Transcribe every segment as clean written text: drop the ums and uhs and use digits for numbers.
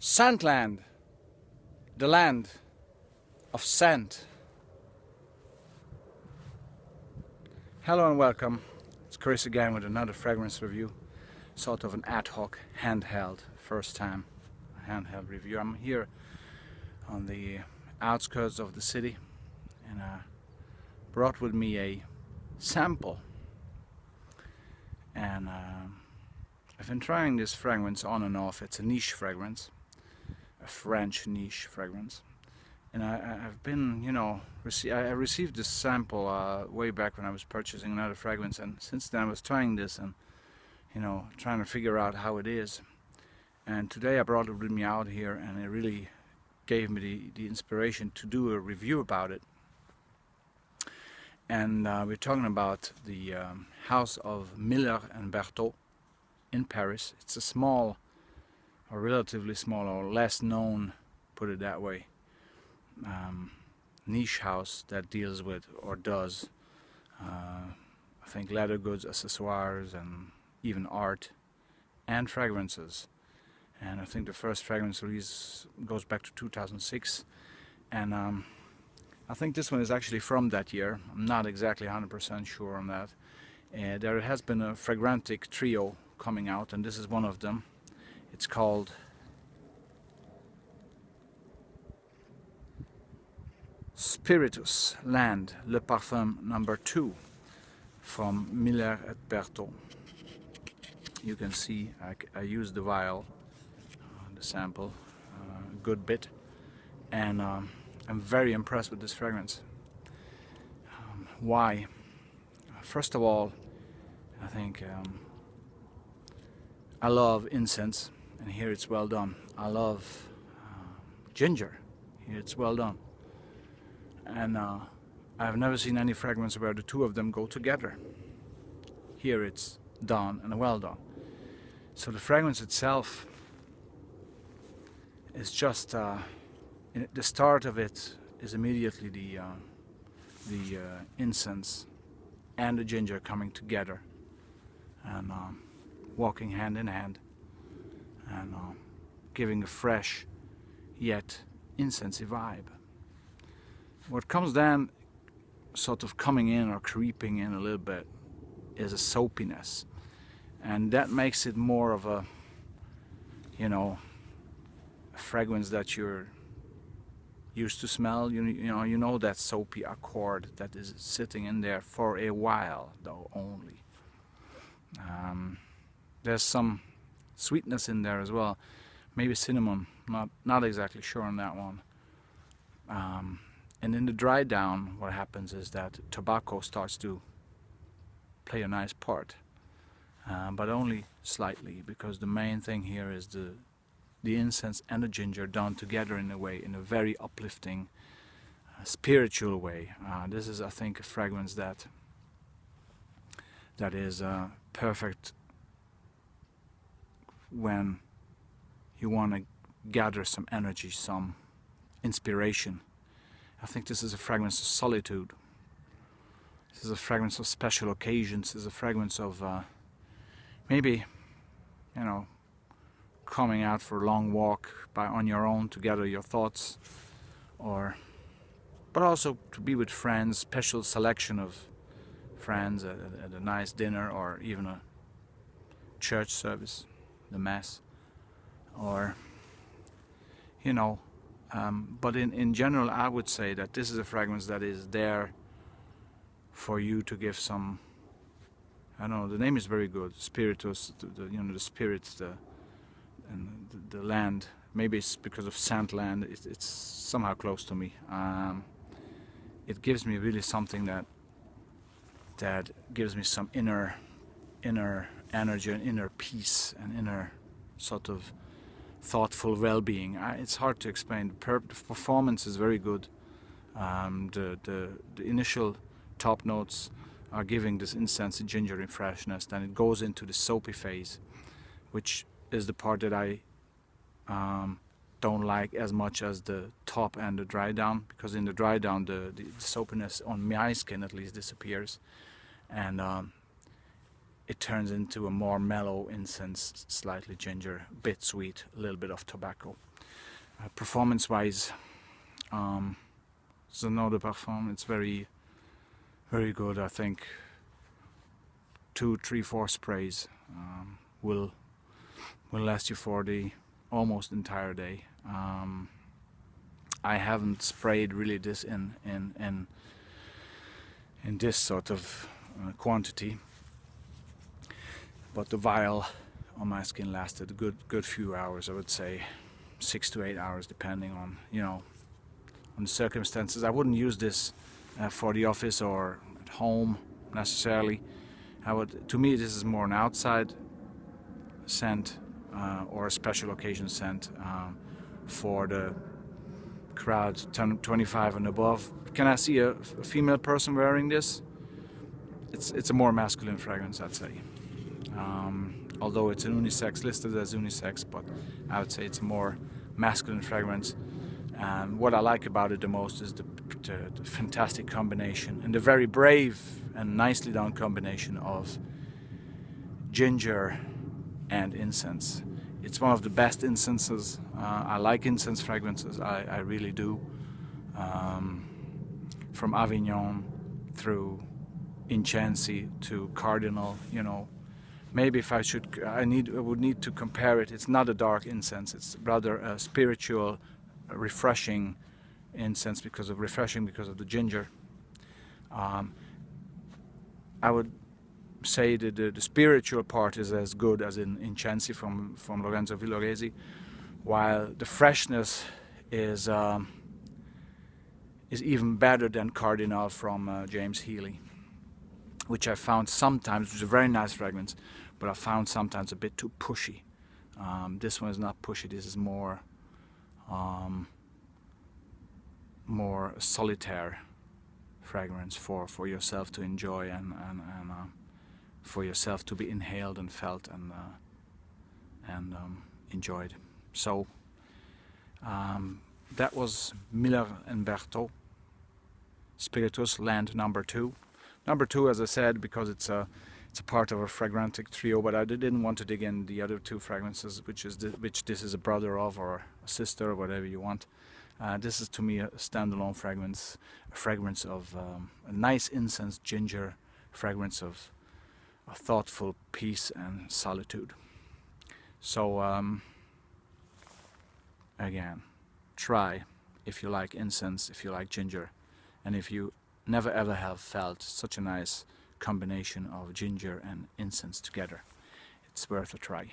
Scentland, the land of scent. Hello and welcome. It's Chris again with another fragrance review, sort of an ad hoc, handheld, first time handheld review. I'm here on the outskirts of the city and I brought with me a sample, and I've been trying this fragrance on and off. It's a niche fragrance, a French niche fragrance, and I've been, I received this sample way back when I was purchasing another fragrance, and since then I was trying this and trying to figure out how it is. And today I brought it with me out here, and it really gave me the inspiration to do a review about it. And we're talking about the house of Miller and Bertaux in Paris. It's a small, or relatively small, or less known, put it that way, niche house that deals with, or does, I think, leather goods, accessoires, and even art and fragrances. And I think the first fragrance release goes back to 2006, and I think this one is actually from that year. I'm not exactly 100% sure on that. There has been a fragrantic trio coming out, and this is one of them. It's called Spiritus Land, Le Parfum number 2 from Miller et Bertaux. You can see I used the vial, the sample, a good bit, and I'm very impressed with this fragrance. Why? First of all, I think I love incense, and here it's well done. I love ginger, here it's well done. And I've never seen any fragrance where the two of them go together. Here it's done and well done. So the fragrance itself is just the start of it is immediately the incense and the ginger coming together and walking hand in hand and giving a fresh yet incensey vibe. What comes then, sort of coming in or creeping in a little bit, is a soapiness, and that makes it more of a a fragrance that you're used to smell. You know that soapy accord that is sitting in there for a while, though, only. There's some sweetness in there as well, maybe cinnamon, not exactly sure on that one. And in the dry down, what happens is that tobacco starts to play a nice part, but only slightly, because the main thing here is the incense and the ginger done together in a very uplifting, spiritual way. This is, I think, a fragrance that is perfect when you want to gather some energy, some inspiration. I think this is a fragrance of solitude. This is a fragrance of special occasions. This is a fragrance of maybe, coming out for a long walk on your own to gather your thoughts, but also to be with friends, special selection of friends at a nice dinner, or even a church service, the mass, or but in general, I would say that this is a fragrance that is there for you to give some, I don't know, the name is very good, Spiritus, the spirits, and the land. Maybe it's because of Scentland, it's somehow close to me. It gives me really something that gives me some inner energy and inner peace and inner sort of thoughtful well-being. It's hard to explain. The performance is very good. The initial top notes are giving this incense ginger and freshness, then it goes into the soapy phase, which is the part that I don't like as much as the top and the dry down, because in the dry down the soapiness on my skin at least disappears, and it turns into a more mellow incense, slightly ginger, a bit sweet, a little bit of tobacco. Performance-wise, it's an eau de parfum. It's very, very good. I think 2, 3, 4 sprays will last you for the almost entire day. I haven't sprayed really this in this sort of quantity, but the vial on my skin lasted a good few hours. I would say 6 to 8 hours, depending on, you know, on the circumstances. I wouldn't use this for the office or at home necessarily. To me, this is more an outside scent or a special occasion scent for the crowd 25 and above. Can I see a female person wearing this? It's a more masculine fragrance, I'd say. Although it's an unisex, listed as unisex, but I would say it's a more masculine fragrance. And what I like about it the most is the fantastic combination and the very brave and nicely done combination of ginger and incense. It's one of the best incenses. I like incense fragrances, I really do. From Avignon through Incense to Cardinal, you know. Maybe if I would need to compare it. It's not a dark incense. It's rather a spiritual, refreshing incense because of the ginger. I would say that the spiritual part is as good as in Incense from Lorenzo Villoresi, while the freshness is even better than Cardinal from James Healy, which I found sometimes, which is a very nice fragrance, but I found sometimes a bit too pushy. This one is not pushy. This is more solitaire fragrance for yourself to enjoy and for yourself to be inhaled and felt and enjoyed. So that was Miller and Bertaux Spiritus Land number 2. Number 2, as I said, because it's a part of a fragrantic trio, but I didn't want to dig in the other 2 fragrances, which this is a brother of, or a sister, or whatever you want. This is to me a standalone fragrance, a fragrance of a nice incense ginger, fragrance of a thoughtful peace and solitude. So again, try if you like incense, if you like ginger, and if you never ever have felt such a nice combination of ginger and incense together, it's worth a try.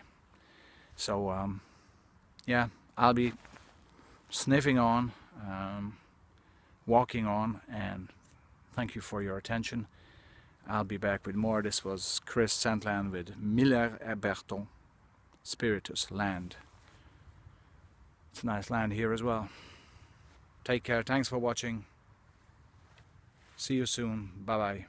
So yeah, I'll be sniffing on, walking on, and thank you for your attention. I'll be back with more. This was Chris Sandland with Miller et Bertaux Spiritus Land. It's a nice land here as well. Take care. Thanks for watching. See you soon. Bye bye.